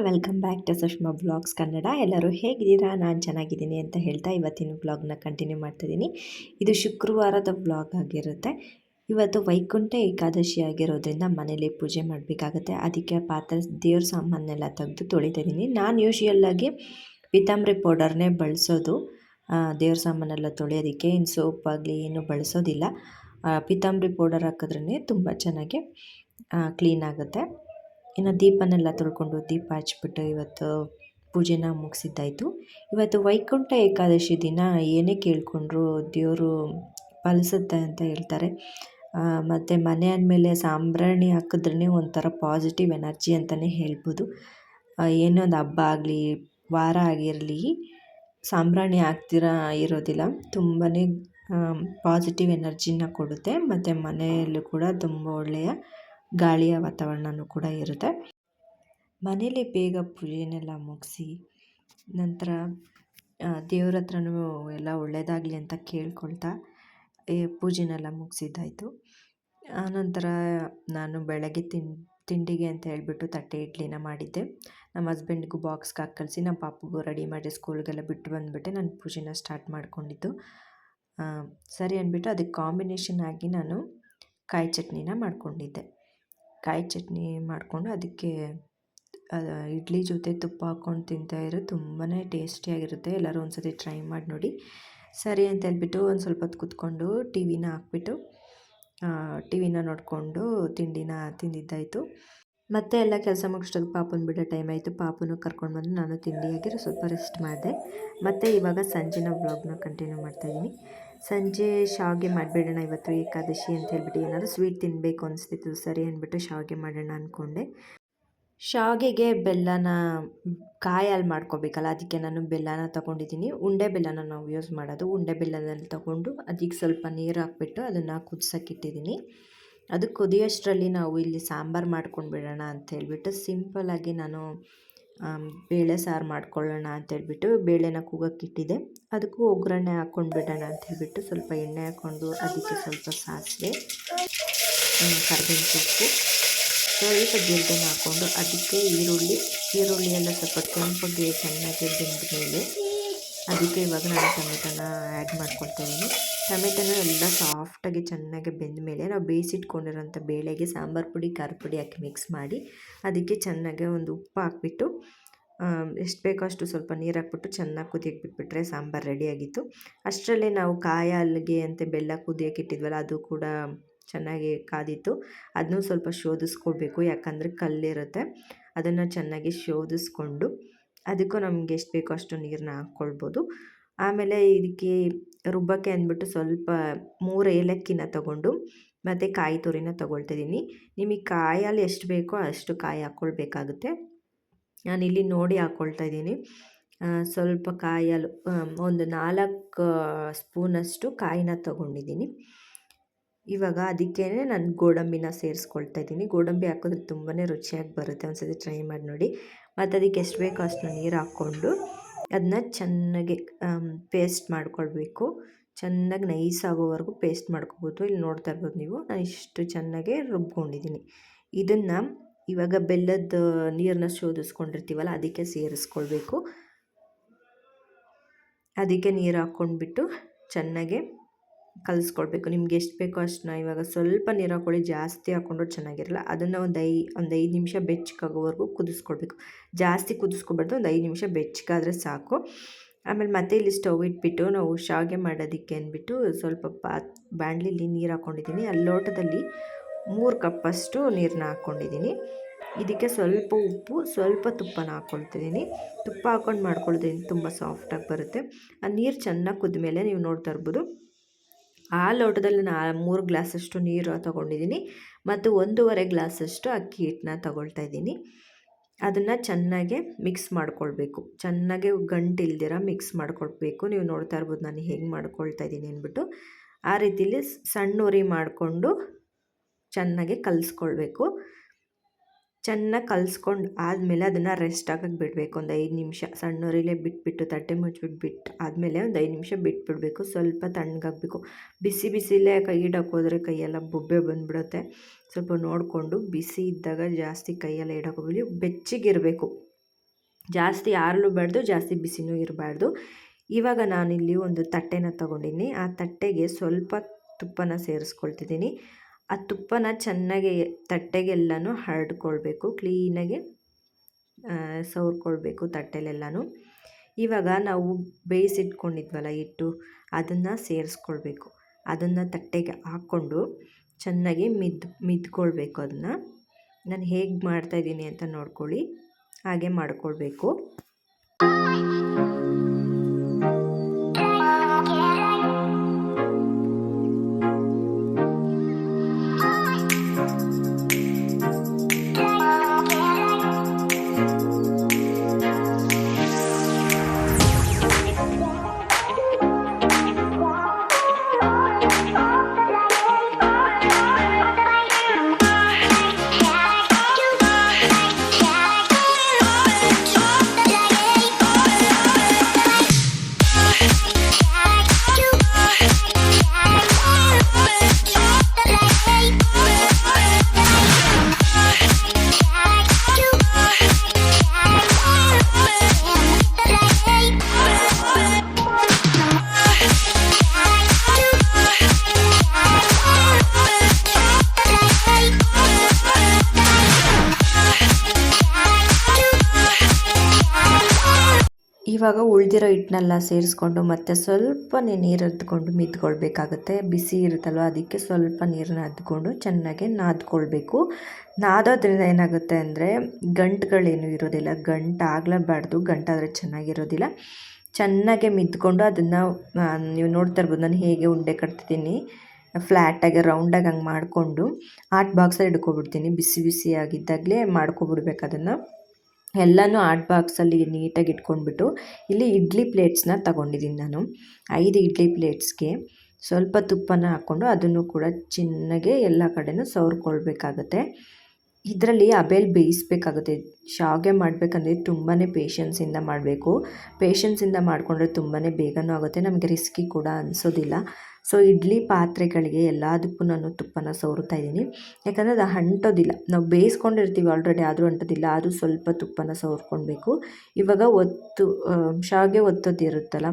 Welcome back to Sushma vlogs Kannada. ಎಲ್ಲರೂ ಹೇಗಿದ್ದೀರಾ? ನಾನು ಚೆನ್ನಾಗಿದ್ದೀನಿ ಅಂತ ಹೇಳ್ತಾ ಇವತ್ತಿನ ವ್ಲಾಗ್ನ ಕಂಟಿನ್ಯೂ ಮಾಡ್ತಾಯಿದ್ದೀನಿ. ಇದು ಶುಕ್ರವಾರದ ವ್ಲಾಗ್ ಆಗಿರುತ್ತೆ. ಇವತ್ತು ವೈಕುಂಠ ಏಕಾದಶಿ ಆಗಿರೋದ್ರಿಂದ ಮನೇಲಿ ಪೂಜೆ ಮಾಡಬೇಕಾಗತ್ತೆ. ಅದಕ್ಕೆ ದೇವ್ರ ಸಾಮಾನೆಲ್ಲ ತೆಗೆದು ತೊಳಿತಾಯಿದ್ದೀನಿ. ನಾನು ಯೂಶ್ವಲ್ಲಾಗಿ ಪೀತಾಂಬರಿ ಪೌಡರ್ನೇ ಬಳಸೋದು ದೇವ್ರ ಸಾಮಾನೆಲ್ಲ ತೊಳೆಯೋದಕ್ಕೆ. ಇನ್ನು ಸೋಪಾಗಲಿ ಏನು ಬಳಸೋದಿಲ್ಲ. ಪೀತಾಂಬರಿ ಪೌಡರ್ ಹಾಕಿದ್ರೇ ತುಂಬ ಚೆನ್ನಾಗಿ ಕ್ಲೀನ್ ಆಗುತ್ತೆ. ಇನ್ನು ದೀಪನೆಲ್ಲ ತೊಳ್ಕೊಂಡು ದೀಪ ಹಚ್ಬಿಟ್ಟು ಇವತ್ತು ಪೂಜೆನ ಮುಗಿಸಿದ್ದಾಯಿತು. ಇವತ್ತು ವೈಕುಂಠ ಏಕಾದಶಿ ದಿನ ಏನೇ ಕೇಳಿಕೊಂಡ್ರು ದೇವರು ಪಾಲಿಸುತ್ತೆ ಅಂತ ಹೇಳ್ತಾರೆ. ಮತ್ತು ಮನೆ ಅಂದಮೇಲೆ ಸಾಂಬ್ರಾಣಿ ಹಾಕಿದ್ರೇ ಒಂಥರ ಪಾಸಿಟಿವ್ ಎನರ್ಜಿ ಅಂತಲೇ ಹೇಳ್ಬೋದು. ಏನೋ ಒಂದು ಹಬ್ಬ ಆಗಲಿ ವಾರ ಆಗಿರಲಿ ಸಾಂಬ್ರಾಣಿ ಹಾಕ್ದಿರ ಇರೋದಿಲ್ಲ. ತುಂಬಾ ಪಾಸಿಟಿವ್ ಎನರ್ಜಿನ ಕೊಡುತ್ತೆ. ಮತ್ತು ಮನೆಯಲ್ಲೂ ಕೂಡ ತುಂಬ ಒಳ್ಳೆಯ ಗಾಳಿಯ ವಾತಾವರಣವೂ ಕೂಡ ಇರುತ್ತೆ. ಮನೇಲಿ ಬೇಗ ಪೂಜೆನೆಲ್ಲ ಮುಗಿಸಿ ನಂತರ ದೇವ್ರ ಹತ್ರನೂ ಎಲ್ಲ ಒಳ್ಳೆಯದಾಗಲಿ ಅಂತ ಕೇಳ್ಕೊಳ್ತಾ ಪೂಜೆನೆಲ್ಲ ಮುಗಿಸಿದ್ದಾಯಿತು. ಆನಂತರ ನಾನು ಬೆಳಗ್ಗೆ ತಿಂಡಿಗೆ ಅಂತ ಹೇಳಿಬಿಟ್ಟು ತಟ್ಟೆ ಇಡ್ಲಿನ ಮಾಡಿದ್ದೆ. ನಮ್ಮ ಹಸ್ಬೆಂಡ್ಗೂ ಬಾಕ್ಸ್ಗೆ ಹಾಕಿ ಕಳಿಸಿ ನಮ್ಮ ಪಾಪುಗೂ ರೆಡಿ ಮಾಡಿ ಸ್ಕೂಲ್ಗೆಲ್ಲ ಬಿಟ್ಟು ಬಂದುಬಿಟ್ಟೆ ನಾನು ಪೂಜೆನ ಸ್ಟಾರ್ಟ್ ಮಾಡ್ಕೊಂಡಿದ್ದು. ಸರಿ ಅಂದ್ಬಿಟ್ಟು ಅದಕ್ಕೆ ಕಾಂಬಿನೇಷನ್ ಆಗಿ ನಾನು ಕಾಯಿ ಚಟ್ನಿನ ಮಾಡ್ಕೊಂಡಿದ್ದೆ. ಕಾಯಿ ಚಟ್ನಿ ಮಾಡಿಕೊಂಡು ಅದಕ್ಕೆ ಇಡ್ಲಿ ಜೊತೆ ತುಪ್ಪ ಹಾಕ್ಕೊಂಡು ತಿಂತಾಯಿದ್ರೆ ತುಂಬಾ ಟೇಸ್ಟಿಯಾಗಿರುತ್ತೆ. ಎಲ್ಲರೂ ಒಂದು ಸತಿ ಟ್ರೈ ಮಾಡಿ ನೋಡಿ. ಸರಿ ಅಂತ ಹೇಳ್ಬಿಟ್ಟು ಒಂದು ಸ್ವಲ್ಪ ಹೊತ್ತು ಕೂತ್ಕೊಂಡು ಟಿ ವಿನ ಹಾಕ್ಬಿಟ್ಟು ಟಿ ವಿನ ನೋಡಿಕೊಂಡು ತಿಂಡಿನ ತಿಂದಿದ್ದಾಯಿತು. ಮತ್ತೆ ಎಲ್ಲ ಕೆಲಸ ಮುಗಿಸ್ದಾಗ ಪಾಪುನ ಬಿಡೋ ಟೈಮ್ ಆಯಿತು. ಪಾಪುನು ಕರ್ಕೊಂಡು ಬಂದು ನಾನು ತಿಂಡಿಯಾಗಿ ಸ್ವಲ್ಪ ರೆಸ್ಟ್ ಮಾಡಿದೆ. ಮತ್ತು ಇವಾಗ ಸಂಜೆನ ವ್ಲಾಗ್ನ ಕಂಟಿನ್ಯೂ ಮಾಡ್ತಾಯಿದ್ದೀನಿ. ಸಂಜೆ ಶಾವಿಗೆ ಮಾಡಿಬಿಡೋಣ ಇವತ್ತು ಏಕಾದಶಿ ಅಂತ ಹೇಳ್ಬಿಟ್ಟು ಏನಾದರೂ ಸ್ವೀಟ್ ತಿನ್ನಬೇಕು ಅನಿಸ್ತಿತ್ತು. ಸರಿ ಅಂದ್ಬಿಟ್ಟು ಶಾವಿಗೆ ಮಾಡೋಣ ಅಂದ್ಕೊಂಡೆ. ಶಾವಿಗೆಗೆ ಬೆಲ್ಲನ ಕಾಯಲ್ಲಿ ಮಾಡ್ಕೋಬೇಕಲ್ಲ, ಅದಕ್ಕೆ ನಾನು ಬೆಲ್ಲನ ತೊಗೊಂಡಿದ್ದೀನಿ. ಉಂಡೆ ಬೆಲ್ಲನ ನಾವು ಯೂಸ್ ಮಾಡೋದು. ಉಂಡೆ ಬೆಲ್ಲದಲ್ಲಿ ತೊಗೊಂಡು ಅದಕ್ಕೆ ಸ್ವಲ್ಪ ನೀರು ಹಾಕ್ಬಿಟ್ಟು ಅದನ್ನು ಕುದಿಸೋಕ್ಕಿಟ್ಟಿದ್ದೀನಿ. ಅದು ಕುದಿಯೋಷ್ಟರಲ್ಲಿ ನಾವು ಇಲ್ಲಿ ಸಾಂಬಾರು ಮಾಡ್ಕೊಂಡು ಬಿಡೋಣ ಅಂತ ಹೇಳ್ಬಿಟ್ಟು ಸಿಂಪಲ್ಲಾಗಿ ನಾನು ಬೇಳೆ ಸಾರು ಮಾಡ್ಕೊಳ್ಳೋಣ ಅಂತೇಳ್ಬಿಟ್ಟು ಬೇಳೆನ ಕೂಗೋಕ್ಕಿಟ್ಟಿದ್ದೆ. ಅದಕ್ಕೂ ಒಗ್ಗರಣೆ ಹಾಕ್ಕೊಂಡು ಬಿಡೋಣ ಅಂತ ಹೇಳ್ಬಿಟ್ಟು ಸ್ವಲ್ಪ ಎಣ್ಣೆ ಹಾಕ್ಕೊಂಡು ಅದಕ್ಕೆ ಸ್ವಲ್ಪ ಸಾಸಿವೆ, ಕರಿಬೇವಿನ ಸೊಪ್ಪು, ಸ್ವಲ್ಪ ಜೀರಿಗೆನ ಹಾಕ್ಕೊಂಡು ಅದಕ್ಕೆ ಈರುಳ್ಳಿ ಎಲ್ಲ ಸ್ವಲ್ಪ ಕೆಂಪಗೆ ಚೆನ್ನಾಗಿ ಬೆಂದ ಮೇಲೆ ಅದಕ್ಕೆ ಇವಾಗ ನಾನು ಟೊಮೆಟೊನ ಆ್ಯಡ್ ಮಾಡ್ಕೊಳ್ತಾಯಿದ್ದೀನಿ. ಟೊಮೆಟೊನ ಎಲ್ಲ ಸಾಫ್ಟಾಗಿ ಚೆನ್ನಾಗಿ ಬೆಂದ ಮೇಲೆ ನಾವು ಬೇಯಿಸಿಟ್ಕೊಂಡಿರೋಂಥ ಬೇಳೆಗೆ ಸಾಂಬಾರು ಪುಡಿ ಖಾರ ಪುಡಿ ಹಾಕಿ ಮಿಕ್ಸ್ ಮಾಡಿ ಅದಕ್ಕೆ ಚೆನ್ನಾಗಿ ಒಂದು ಉಪ್ಪು ಹಾಕ್ಬಿಟ್ಟು ಎಷ್ಟು ಬೇಕೋ ಅಷ್ಟು ಸ್ವಲ್ಪ ನೀರು ಹಾಕ್ಬಿಟ್ಟು ಚೆನ್ನಾಗಿ ಕುದಿಯೋಕ್ಕೆ ಬಿಟ್ಬಿಟ್ರೆ ಸಾಂಬಾರು ರೆಡಿಯಾಗಿತ್ತು. ಅಷ್ಟರಲ್ಲೇ ನಾವು ಕಾಯಿ ಹಾಲಿಗೆ ಅಂತ ಬೆಲ್ಲ ಕುದಿಯೋಕ್ಕೆ ಇಟ್ಟಿದ್ವಲ್ಲ ಅದು ಕೂಡ ಚೆನ್ನಾಗಿ ಕಾದಿತ್ತು. ಅದನ್ನೂ ಸ್ವಲ್ಪ ಶೋಧಿಸ್ಕೊಳ್ಬೇಕು, ಯಾಕಂದರೆ ಕಲ್ಲಿರುತ್ತೆ. ಅದನ್ನು ಚೆನ್ನಾಗಿ ಶೋಧಿಸ್ಕೊಂಡು ಅದಕ್ಕೂ ನಮಗೆ ಎಷ್ಟು ಬೇಕೋ ಅಷ್ಟು ನೀರನ್ನ ಹಾಕ್ಕೊಳ್ಬೋದು. ಆಮೇಲೆ ಇದಕ್ಕೆ ರುಬ್ಬಕ್ಕೆ ಅಂದ್ಬಿಟ್ಟು ಸ್ವಲ್ಪ 3 ಏಲಕ್ಕಿನ ತೊಗೊಂಡು ಮತ್ತು ಕಾಯಿ ತುರಿನ ತೊಗೊಳ್ತಿದ್ದೀನಿ. ನಿಮಗೆ ಕಾಯಿ ಹಾಲು ಎಷ್ಟು ಬೇಕೋ ಅಷ್ಟು ಕಾಯಿ ಹಾಕ್ಕೊಳ್ಬೇಕಾಗುತ್ತೆ. ನಾನಿಲ್ಲಿ ನೋಡಿ ಹಾಕ್ಕೊಳ್ತಾ ಇದ್ದೀನಿ. ಸ್ವಲ್ಪ ಕಾಯಿ ಹಾಲು ಒಂದು 4 ಸ್ಪೂನಷ್ಟು ಕಾಯಿನ ತೊಗೊಂಡಿದ್ದೀನಿ. ಇವಾಗ ಅದಕ್ಕೇ ನಾನು ಗೋಡಂಬಿನ ಸೇರಿಸ್ಕೊಳ್ತಾ ಇದ್ದೀನಿ. ಗೋಡಂಬಿ ಹಾಕಿದ್ರೆ ತುಂಬಾ ರುಚಿಯಾಗಿ ಬರುತ್ತೆ. ಒಂದು ಸತಿ ಟ್ರೈ ಮಾಡಿ ನೋಡಿ. ಮತ್ತು ಅದಕ್ಕೆ ಎಷ್ಟು ಬೇಕೋ ಅಷ್ಟು ನೀರು ಹಾಕ್ಕೊಂಡು ಅದನ್ನ ಚೆನ್ನಾಗಿ ಪೇಸ್ಟ್ ಮಾಡ್ಕೊಳ್ಬೇಕು. ಚೆನ್ನಾಗಿ ನೈಸ್ ಆಗೋವರೆಗೂ ಪೇಸ್ಟ್ ಮಾಡ್ಕೋಬೋದು. ಇಲ್ಲಿ ನೋಡ್ತಾ ಇರ್ಬೋದು ನೀವು, ನಾನು ಇಷ್ಟು ಚೆನ್ನಾಗಿ ರುಬ್ಕೊಂಡಿದ್ದೀನಿ. ಇದನ್ನು ಇವಾಗ ಬೆಲ್ಲದ ನೀರನ್ನ ಶೋಧಿಸ್ಕೊಂಡಿರ್ತೀವಲ್ಲ ಅದಕ್ಕೆ ಸೇರಿಸ್ಕೊಳ್ಬೇಕು. ಅದಕ್ಕೆ ನೀರು ಹಾಕ್ಕೊಂಡ್ಬಿಟ್ಟು ಚೆನ್ನಾಗಿ ಕಲಿಸ್ಕೊಳ್ಬೇಕು. ನಿಮ್ಗೆ ಎಷ್ಟು ಬೇಕೋ ಅಷ್ಟನ್ನ ಇವಾಗ ಸ್ವಲ್ಪ ನೀರು ಹಾಕ್ಕೊಳ್ಳಿ, ಜಾಸ್ತಿ ಹಾಕ್ಕೊಂಡ್ರು ಚೆನ್ನಾಗಿರಲ್ಲ. ಅದನ್ನು ಒಂದು 5 ನಿಮಿಷ ಬೆಚ್ಚಗಾಗೋವರೆಗೂ ಕುದಿಸ್ಕೊಳ್ಬೇಕು. ಜಾಸ್ತಿ ಕುದಿಸ್ಕೊಬಾರ್ದು, ಒಂದು 5 ನಿಮಿಷ ಬೆಚ್ಚಗಾದರೆ ಸಾಕು. ಆಮೇಲೆ ಮತ್ತೆ ಇಲ್ಲಿ ಸ್ಟವ್ ಇಟ್ಬಿಟ್ಟು ನಾವು ಶಾವಿಗೆ ಮಾಡೋದಕ್ಕೆ ಅಂದ್ಬಿಟ್ಟು ಸ್ವಲ್ಪ ಬಾಣಲಿಲಿ ನೀರು ಹಾಕ್ಕೊಂಡಿದ್ದೀನಿ. ಅಲ್ಲಿ ಲೋಟದಲ್ಲಿ 3 ಕಪ್ಪಷ್ಟು ನೀರನ್ನ ಹಾಕ್ಕೊಂಡಿದ್ದೀನಿ. ಇದಕ್ಕೆ ಸ್ವಲ್ಪ ಉಪ್ಪು, ಸ್ವಲ್ಪ ತುಪ್ಪನ ಹಾಕ್ಕೊಳ್ತಿದ್ದೀನಿ. ತುಪ್ಪ ಹಾಕ್ಕೊಂಡು ಮಾಡ್ಕೊಳ್ಳೋದ್ರಿಂದ ತುಂಬ ಸಾಫ್ಟಾಗಿ ಬರುತ್ತೆ. ಆ ನೀರು ಚೆನ್ನಾಗಿ ಕುದ್ಮೇಲೆ ನೀವು ನೋಡ್ತಾ ಇರ್ಬೋದು, ಆ ಲೋಟದಲ್ಲಿ ನಾನು 3 ಗ್ಲಾಸಷ್ಟು ನೀರು ತೊಗೊಂಡಿದ್ದೀನಿ ಮತ್ತು 1.5 ಗ್ಲಾಸಷ್ಟು ಅಕ್ಕಿ ಹಿಟ್ಟನ್ನ ತೊಗೊಳ್ತಾ ಇದ್ದೀನಿ. ಅದನ್ನು ಚೆನ್ನಾಗೆ ಮಿಕ್ಸ್ ಮಾಡ್ಕೊಳ್ಬೇಕು. ಚೆನ್ನಾಗೆ ಗಂಟು ಇಲ್ದಿರ ಮಿಕ್ಸ್ ಮಾಡ್ಕೊಳ್ಬೇಕು. ನೀವು ನೋಡ್ತಾ ಇರ್ಬೋದು ನಾನು ಹೇಗೆ ಮಾಡ್ಕೊಳ್ತಾ ಇದ್ದೀನಿ ಅಂದ್ಬಿಟ್ಟು. ಆ ರೀತಿಲಿ ಸಣ್ಣ ಉರಿ ಮಾಡಿಕೊಂಡು ಚೆನ್ನಾಗೆ ಕಲಿಸ್ಕೊಳ್ಬೇಕು. ಚೆನ್ನಾಗಿ ಕಲಿಸ್ಕೊಂಡು ಆದಮೇಲೆ ಅದನ್ನು ರೆಸ್ಟ್ ಆಗಕ್ಕೆ ಬಿಡಬೇಕು. ಒಂದು 5 ನಿಮಿಷ ಸಣ್ಣ ಉರಿಲೇ ಬಿಟ್ಬಿಟ್ಟು ತಟ್ಟೆ ಮುಚ್ಚಿಬಿಟ್ಟು ಆದಮೇಲೆ ಒಂದು 5 ನಿಮಿಷ ಬಿಟ್ಬಿಡಬೇಕು. ಸ್ವಲ್ಪ ತಣ್ಣಗಾಗಬೇಕು. ಬಿಸಿಲೇ ಕೈ ಇಡಕ್ಕೆ ಹೋದರೆ ಕೈಯೆಲ್ಲ ಬೊಬ್ಬೆ ಬಂದುಬಿಡುತ್ತೆ. ಸ್ವಲ್ಪ ನೋಡಿಕೊಂಡು ಬಿಸಿ ಇದ್ದಾಗ ಜಾಸ್ತಿ ಕೈಯೆಲ್ಲ ಇಡೋಕೆ ಹೋಗಲಿ, ಬೆಚ್ಚಗಿರಬೇಕು. ಜಾಸ್ತಿ ಆರಲೂಬಾರ್ದು, ಜಾಸ್ತಿ ಬಿಸಿನೂ ಇರಬಾರ್ದು. ಇವಾಗ ನಾನಿಲ್ಲಿ ಒಂದು ತಟ್ಟೆನ ತೊಗೊಂಡಿನಿ. ಆ ತಟ್ಟೆಗೆ ಸ್ವಲ್ಪ ತುಪ್ಪನ ಸೇರಿಸ್ಕೊಳ್ತಿದ್ದೀನಿ. ಆ ತುಪ್ಪನ ಚೆನ್ನಾಗಿ ತಟ್ಟೆಗೆಲ್ಲನೂ ಹರಡ್ಕೊಳ್ಬೇಕು, ಕ್ಲೀನಾಗಿ ಸವರ್ಕೊಳ್ಬೇಕು ತಟ್ಟೆಲೆಲ್ಲನೂ. ಇವಾಗ ನಾವು ಬೇಯಿಸಿಟ್ಕೊಂಡಿದ್ವಲ್ಲ ಹಿಟ್ಟು, ಅದನ್ನು ಸೇರಿಸ್ಕೊಳ್ಬೇಕು. ಅದನ್ನು ತಟ್ಟೆಗೆ ಹಾಕ್ಕೊಂಡು ಚೆನ್ನಾಗಿ ಮಿದ್ಕೊಳ್ಬೇಕು. ಅದನ್ನು ನಾನು ಹೇಗೆ ಮಾಡ್ತಾಯಿದ್ದೀನಿ ಅಂತ ನೋಡ್ಕೊಳ್ಳಿ, ಹಾಗೆ ಮಾಡ್ಕೊಳ್ಬೇಕು. ಇವಾಗ ಉಳಿದಿರೋ ಹಿಟ್ಟನ್ನೆಲ್ಲ ಸೇರಿಸ್ಕೊಂಡು ಮತ್ತೆ ಸ್ವಲ್ಪ ನೀರು ಅದ್ಕೊಂಡು ಮಿದ್ಕೊಳ್ಬೇಕಾಗುತ್ತೆ. ಬಿಸಿ ಇರುತ್ತಲ್ವ, ಅದಕ್ಕೆ ಸ್ವಲ್ಪ ನೀರನ್ನ ಅದ್ಕೊಂಡು ಚೆನ್ನಾಗಿ ನಾದ್ಕೊಳ್ಬೇಕು. ನಾದೋದ್ರಿಂದ ಏನಾಗುತ್ತೆ ಅಂದರೆ ಗಂಟುಗಳೇನು ಇರೋದಿಲ್ಲ, ಗಂಟಾಗಲೇಬಾರ್ದು, ಗಂಟಾದರೆ ಚೆನ್ನಾಗಿರೋದಿಲ್ಲ. ಚೆನ್ನಾಗಿ ಮಿದ್ಕೊಂಡು ಅದನ್ನು ನೀವು ನೋಡ್ತಾ ಇರ್ಬೋದು ನಾನು ಹೇಗೆ ಉಂಡೆ ಕಟ್ತಿದ್ದೀನಿ. ಫ್ಲ್ಯಾಟಾಗಿ ರೌಂಡಾಗಿ ಹಂಗೆ ಮಾಡಿಕೊಂಡು ಹಾಟ್ ಬಾಕ್ಸಲ್ಲಿ ಇಟ್ಕೊಬಿಡ್ತೀನಿ. ಬಿಸಿ ಬಿಸಿಯಾಗಿದ್ದಾಗಲೇ ಮಾಡ್ಕೊಬಿಡ್ಬೇಕು ಅದನ್ನು. ಎಲ್ಲನೂ ಹಾಟ್ ಬಾಕ್ಸಲ್ಲಿ ನೀಟಾಗಿ ಇಟ್ಕೊಂಡ್ಬಿಟ್ಟು ಇಲ್ಲಿ ಇಡ್ಲಿ ಪ್ಲೇಟ್ಸ್ನ ತಗೊಂಡಿದ್ದೀನಿ ನಾನು. 5 ಇಡ್ಲಿ ಪ್ಲೇಟ್ಸ್ಗೆ ಸ್ವಲ್ಪ ತುಪ್ಪನ ಹಾಕ್ಕೊಂಡು ಅದನ್ನು ಕೂಡ ಚೆನ್ನಾಗೆ ಎಲ್ಲ ಕಡೆನೂ ಸವರ್ಕೊಳ್ಬೇಕಾಗತ್ತೆ. ಇದರಲ್ಲಿ ಹಬೆಲ್ ಬೇಯಿಸ್ಬೇಕಾಗುತ್ತೆ. ಶಾವಿಗೆ ಮಾಡಬೇಕಂದ್ರೆ ತುಂಬಾ ಪೇಷನ್ಸಿಂದ ಮಾಡಬೇಕು. ಪೇಷನ್ಸಿಂದ ಮಾಡಿಕೊಂಡ್ರೆ ತುಂಬಾ ಬೇಗನೂ ಆಗುತ್ತೆ, ನಮಗೆ ರಿಸ್ಕಿ ಕೂಡ ಅನಿಸೋದಿಲ್ಲ. ಸೊ ಇಡ್ಲಿ ಪಾತ್ರೆಗಳಿಗೆ ಎಲ್ಲದಕ್ಕೂ ನಾನು ತುಪ್ಪನ ಸವರ್ತಾ ಇದ್ದೀನಿ. ಯಾಕಂದರೆ ಅದು ಅಂಟೋದಿಲ್ಲ, ನಾವು ಬೇಯಿಸ್ಕೊಂಡಿರ್ತೀವಿ ಆಲ್ರೆಡಿ, ಆದರೂ ಅಂಟೋದಿಲ್ಲ. ಆದರೂ ಸ್ವಲ್ಪ ತುಪ್ಪನ ಸವರ್ಕೊಳ್ಬೇಕು. ಇವಾಗ ಶಾವಿಗೆ ಒತ್ತೋದಿರುತ್ತಲ್ಲ,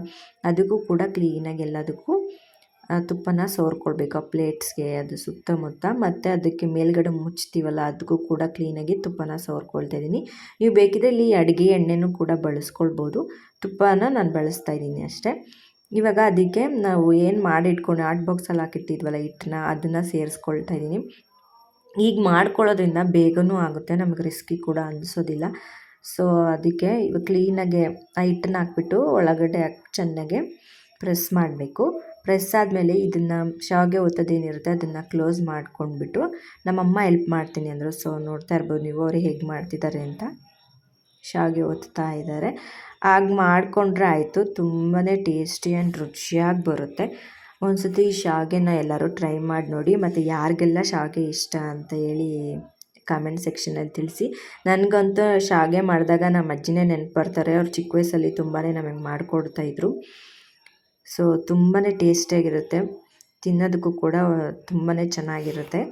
ಅದಕ್ಕೂ ಕೂಡ ಕ್ಲೀನಾಗಿ ಎಲ್ಲದಕ್ಕೂ ತುಪ್ಪನ ಸವರ್ಕೊಳ್ಬೇಕು. ಆ ಪ್ಲೇಟ್ಸ್ಗೆ ಅದು ಸುತ್ತಮುತ್ತ, ಮತ್ತು ಅದಕ್ಕೆ ಮೇಲ್ಗಡೆ ಮುಚ್ತೀವಲ್ಲ ಅದಕ್ಕೂ ಕೂಡ ಕ್ಲೀನಾಗಿ ತುಪ್ಪನ ಸವರ್ಕೊಳ್ತಾ ಇದ್ದೀನಿ. ನೀವು ಬೇಕಿದ್ರೆ ಇಲ್ಲಿ ಅಡುಗೆ ಎಣ್ಣೆನೂ ಕೂಡ ಬಳಸ್ಕೊಳ್ಬೋದು. ತುಪ್ಪನ ನಾನು ಬಳಸ್ತಾ ಇದ್ದೀನಿ ಅಷ್ಟೇ. ಇವಾಗ ಅದಕ್ಕೆ ನಾವು ಏನು ಮಾಡಿಟ್ಕೊಂಡು ಹಾಟ್ ಬಾಕ್ಸಲ್ಲಿ ಹಾಕಿಟ್ಟಿದ್ವಲ್ಲ ಹಿಟ್ಟನ್ನ, ಅದನ್ನು ಸೇರಿಸ್ಕೊಳ್ತಾ ಇದ್ದೀನಿ. ಈಗ ಮಾಡ್ಕೊಳ್ಳೋದ್ರಿಂದ ಬೇಗನೂ ಆಗುತ್ತೆ, ನಮಗೆ ರಿಸ್ಕಿ ಕೂಡ ಅನಿಸೋದಿಲ್ಲ. ಸೊ ಅದಕ್ಕೆ ಇವಾಗ ಕ್ಲೀನಾಗೆ ಆ ಹಿಟ್ಟನ್ನ ಹಾಕ್ಬಿಟ್ಟು ಒಳಗಡೆ ಚೆನ್ನಾಗೆ ಪ್ರೆಸ್ ಮಾಡಬೇಕು. ಪ್ರೆಸ್ ಆದಮೇಲೆ ಇದನ್ನು ಶಾವಿಗೆ ಒತ್ತೋದೇನಿರುತ್ತೆ ಅದನ್ನು ಕ್ಲೋಸ್ ಮಾಡ್ಕೊಂಡ್ಬಿಟ್ಟು, ನಮ್ಮಮ್ಮ ಹೆಲ್ಪ್ ಮಾಡ್ತೀನಿ ಅಂದರು. ಸೊ ನೋಡ್ತಾ ಇರ್ಬೋದು ನೀವು ಅವ್ರು ಹೇಗೆ ಮಾಡ್ತಿದ್ದಾರೆ ಅಂತ. ಶಾವಿಗೆ ಒತ್ತಾ ಇದ್ದಾರೆ. ಹಾಗೆ ಮಾಡಿಕೊಂಡ್ರೆ ಆಯಿತು, ತುಂಬಾ ಟೇಸ್ಟಿ ಆ್ಯಂಡ್ ರುಚಿಯಾಗಿ ಬರುತ್ತೆ. ಒಂದು ಸತಿ ಈ ಶಾವಿಗೆನ ಎಲ್ಲರೂ ಟ್ರೈ ಮಾಡಿ ನೋಡಿ, ಮತ್ತು ಯಾರಿಗೆಲ್ಲ ಶಾವಿಗೆ ಇಷ್ಟ ಅಂತ ಹೇಳಿ ಕಾಮೆಂಟ್ ಸೆಕ್ಷನಲ್ಲಿ ತಿಳಿಸಿ. ನನಗಂತೂ ಶಾವಿಗೆ ಮಾಡಿದಾಗ ನಮ್ಮ ಅಜ್ಜಿನೇ ನೆನಪು ಬರ್ತಾರೆ. ಅವ್ರು ಚಿಕ್ಕ ವಯಸ್ಸಲ್ಲಿ ತುಂಬಾ ನಮಗೆ ಮಾಡಿಕೊಡ್ತಾಯಿದ್ರು. ಸೊ ತುಂಬಾ ಟೇಸ್ಟಿಯಾಗಿರುತ್ತೆ, ತಿನ್ನೋದಕ್ಕೂ ಕೂಡ ತುಂಬಾ ಚೆನ್ನಾಗಿರುತ್ತೆ.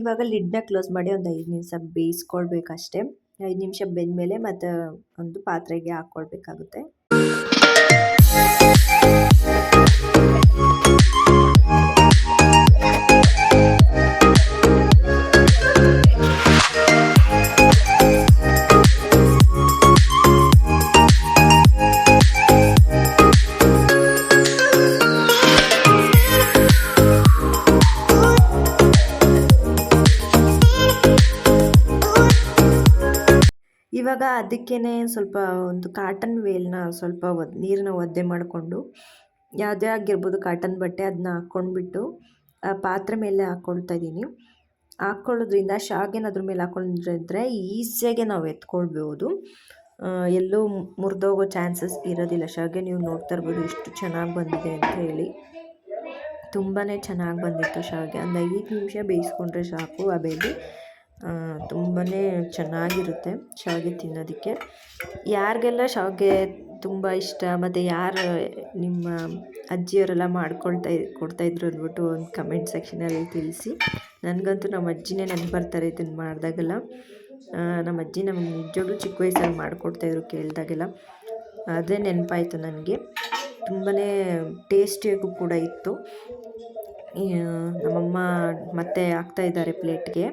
ಇವಾಗ ಲಿಡ್ನ ಕ್ಲೋಸ್ ಮಾಡಿ ಒಂದು 5 ನಿಮಿಷ ಬೇಯಿಸ್ಕೊಳ್ಬೇಕಷ್ಟೇ. 5 ನಿಮಿಷ ಬೆಂದಮೇಲೆ ಮತ್ತು ಒಂದು ಪಾತ್ರೆಗೆ ಹಾಕ್ಕೊಳ್ಬೇಕಾಗುತ್ತೆ. ಇವಾಗ ಅದಕ್ಕೇ ಸ್ವಲ್ಪ ಒಂದು ಕಾಟನ್ ವೇಲ್ನ ಸ್ವಲ್ಪ ನೀರನ್ನ ಒದ್ದೆ ಮಾಡಿಕೊಂಡು, ಯಾವುದೇ ಆಗಿರ್ಬೋದು ಕಾಟನ್ ಬಟ್ಟೆ, ಅದನ್ನ ಹಾಕ್ಕೊಂಡ್ಬಿಟ್ಟು ಪಾತ್ರೆ ಮೇಲೆ ಹಾಕ್ಕೊಳ್ತಾ ಇದ್ದೀನಿ. ಹಾಕ್ಕೊಳ್ಳೋದ್ರಿಂದ ಶಾವಿಗೆನ ಅದ್ರ ಮೇಲೆ ಹಾಕ್ಕೊಂಡಿದ್ರೆ ಈಸಿಯಾಗಿ ನಾವು ಎತ್ಕೊಳ್ಬೋದು, ಎಲ್ಲೂ ಮುರಿದೋಗೋ ಚಾನ್ಸಸ್ ಇರೋದಿಲ್ಲ. ಶಾವಿಗೆ ನೀವು ನೋಡ್ತಾ ಇರ್ಬೋದು ಎಷ್ಟು ಚೆನ್ನಾಗಿ ಬಂದಿದೆ ಅಂತ ಹೇಳಿ. ತುಂಬಾ ಚೆನ್ನಾಗಿ ಬಂದಿತ್ತು ಶಾವಿಗೆ. ಒಂದು 5 ನಿಮಿಷ ಬೇಯಿಸ್ಕೊಂಡ್ರೆ ಸಾಕು. ಆ ಬೇಬಿ ತುಂಬಾ ಚೆನ್ನಾಗಿರುತ್ತೆ ಶಾವಿಗೆ ತಿನ್ನೋದಕ್ಕೆ. ಯಾರಿಗೆಲ್ಲ ಶಾವಿಗೆ ತುಂಬ ಇಷ್ಟ ಮತ್ತು ಯಾರು ನಿಮ್ಮ ಅಜ್ಜಿಯವರೆಲ್ಲ ಕೊಡ್ತಾಯಿದ್ರು ಅಂದ್ಬಿಟ್ಟು ಒಂದು ಕಮೆಂಟ್ ಸೆಕ್ಷನಲ್ಲಿ ತಿಳಿಸಿ. ನನಗಂತೂ ನಮ್ಮ ಅಜ್ಜಿನೇ ನೆನಪು ಬರ್ತಾರೆ ಇದನ್ನು ಮಾಡಿದಾಗೆಲ್ಲ. ನಮ್ಮ ಅಜ್ಜಿ ನಮಗೆ ನಿಜವಾಗ್ಲೂ ಚಿಕ್ಕ ವಯಸ್ಸಲ್ಲಿ ಮಾಡಿಕೊಡ್ತಾಯಿದ್ರು ಕೇಳಿದಾಗೆಲ್ಲ. ಅದೇ ನೆನಪಾಯಿತು ನನಗೆ. ತುಂಬಾ ಟೇಸ್ಟಿಯಾಗೂ ಕೂಡ ಇತ್ತು. ನಮ್ಮಮ್ಮ ಮತ್ತೆ ಹಾಕ್ತಾಯಿದ್ದಾರೆ ಪ್ಲೇಟ್ಗೆ.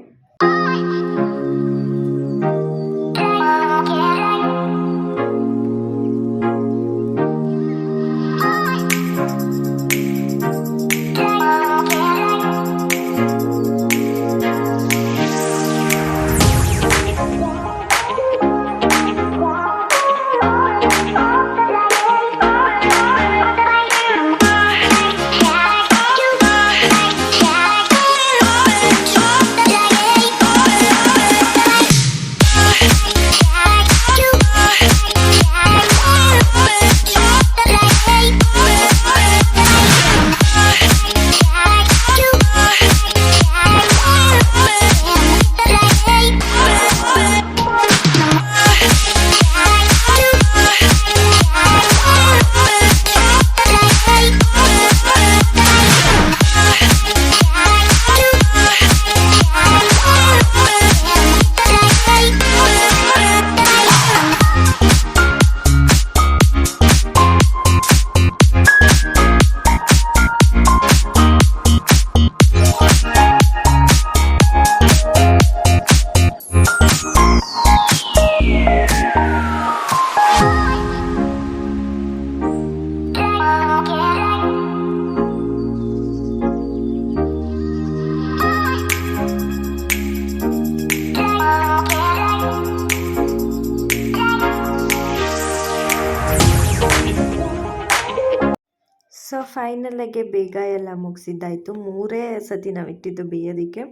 ಸೊ ಫೈನಲಾಗಿ ಬೇಗ ಎಲ್ಲ ಮುಗಿಸಿದ್ದಾಯಿತು. 3 ಸತಿ ನಾವು ಇಟ್ಟಿದ್ದು ಬೇಯೋದಕ್ಕೆ.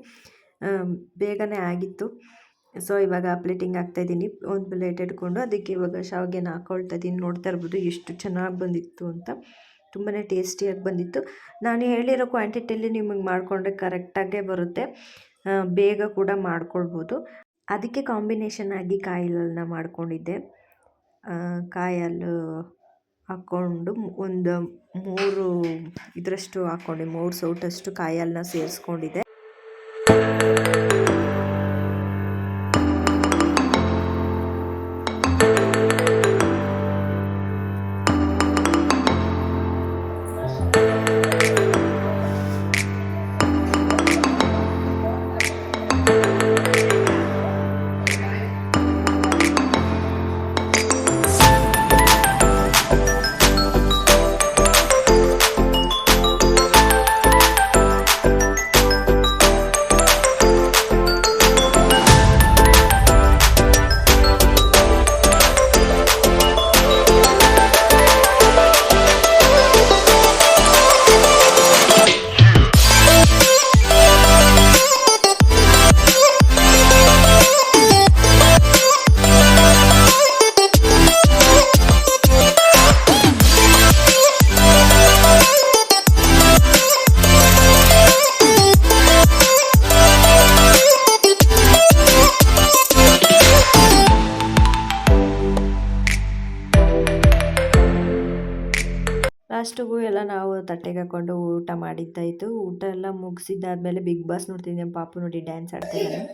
ಬೇಗನೆ ಆಗಿತ್ತು. ಸೊ ಇವಾಗ ಪ್ಲೇಟಿಂಗ್ ಹಾಕ್ತಾಯಿದ್ದೀನಿ. ಒಂದು ಪ್ಲೇಟ್ ಇಟ್ಕೊಂಡು ಅದಕ್ಕೆ ಇವಾಗ ಶಾವಿಗೆನ ಹಾಕ್ಕೊಳ್ತಾ ಇದ್ದೀನಿ. ನೋಡ್ತಾ ಇರ್ಬೋದು ಎಷ್ಟು ಚೆನ್ನಾಗಿ ಬಂದಿತ್ತು ಅಂತ. ತುಂಬಾ ಟೇಸ್ಟಿಯಾಗಿ ಬಂದಿತ್ತು. ನಾನು ಹೇಳಿರೋ ಕ್ವಾಂಟಿಟಿಯಲ್ಲಿ ನಿಮಗೆ ಮಾಡಿಕೊಂಡ್ರೆ ಕರೆಕ್ಟಾಗೇ ಬರುತ್ತೆ. ಬೇಗ ಕೂಡ ಮಾಡ್ಕೊಳ್ಬೋದು. ಅದಕ್ಕೆ ಕಾಂಬಿನೇಷನ್ ಆಗಿ ಕಾಯಿ ಹಾಲನ್ನ ಮಾಡ್ಕೊಂಡಿದ್ದೆ. ಕಾಯಿ ಹಾಲು ಹಾಕ್ಕೊಂಡು ಒಂದು 3 ಇದರಷ್ಟು ಹಾಕ್ಕೊಂಡೆ, 3 ಸೌಟಷ್ಟು ಕಾಯಿ ಹಾಲನ್ನ ಸೇರಿಸ್ಕೊಂಡಿದ್ದೆ. ಲಾಸ್ಟಿಗೂ ಎಲ್ಲ ನಾವು ತಟ್ಟೆಗೆ ಹಾಕ್ಕೊಂಡು ಊಟ ಮಾಡಿದ್ದಾಯಿತು. ಊಟ ಎಲ್ಲ ಮುಗಿಸಿದ್ದಾದ್ಮೇಲೆ ಬಿಗ್ ಬಾಸ್ ನೋಡ್ತಿದ್ದೆ. ಪಾಪು ನೋಡಿ ಡ್ಯಾನ್ಸ್ ಆಡ್ತಾ ಇದ್ದಾನೆ.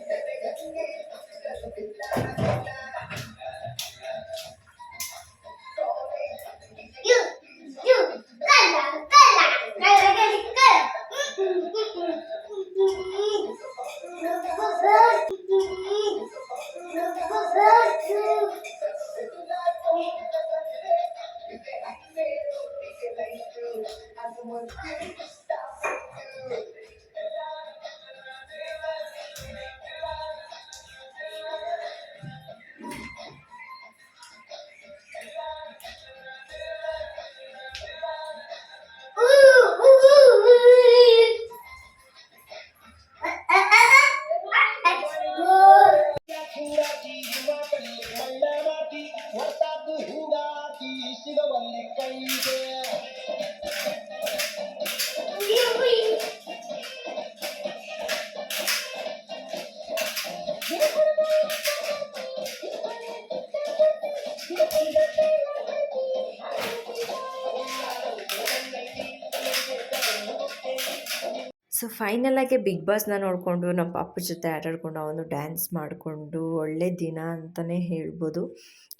ಸೊ ಫೈನಲಾಗಿ ಬಿಗ್ ಬಾಸ್ನ ನೋಡಿಕೊಂಡು ನಮ್ಮ ಪಾಪು ಜೊತೆ ಆಟಾಡಿಕೊಂಡು ಅವನು ಡ್ಯಾನ್ಸ್ ಮಾಡಿಕೊಂಡು ಒಳ್ಳೆ ದಿನ ಅಂತಲೇ ಹೇಳ್ಬೋದು.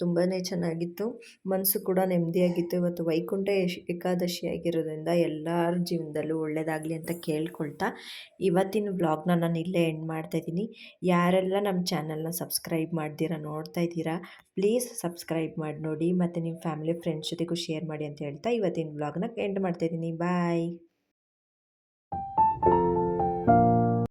ತುಂಬಾ ಚೆನ್ನಾಗಿತ್ತು. ಮನಸ್ಸು ಕೂಡ ನೆಮ್ಮದಿಯಾಗಿತ್ತು. ಇವತ್ತು ವೈಕುಂಠ ಏಕಾದಶಿ ಆಗಿರೋದ್ರಿಂದ ಎಲ್ಲರ ಜೀವನದಲ್ಲೂ ಒಳ್ಳೆಯದಾಗಲಿ ಅಂತ ಕೇಳ್ಕೊಳ್ತಾ ಇವತ್ತಿನ ವ್ಲಾಗ್ನ ನಾನು ಇಲ್ಲೇ ಎಂಡ್ ಮಾಡ್ತಾಯಿದ್ದೀನಿ. ಯಾರೆಲ್ಲ ನಮ್ಮ ಚಾನಲ್ನ ಸಬ್ಸ್ಕ್ರೈಬ್ ಮಾಡ್ದಿರಾ ನೋಡ್ತಾ ಇದ್ದೀರಾ, ಪ್ಲೀಸ್ ಸಬ್ಸ್ಕ್ರೈಬ್ ಮಾಡಿ ನೋಡಿ ಮತ್ತು ನಿಮ್ಮ ಫ್ಯಾಮಿಲಿ ಫ್ರೆಂಡ್ಸ್ ಜೊತೆಗೂ ಶೇರ್ ಮಾಡಿ ಅಂತ ಹೇಳ್ತಾ ಇವತ್ತಿನ ವ್ಲಾಗ್ನ ಎಂಡ್ ಮಾಡ್ತಾಯಿದ್ದೀನಿ. ಬಾಯ್.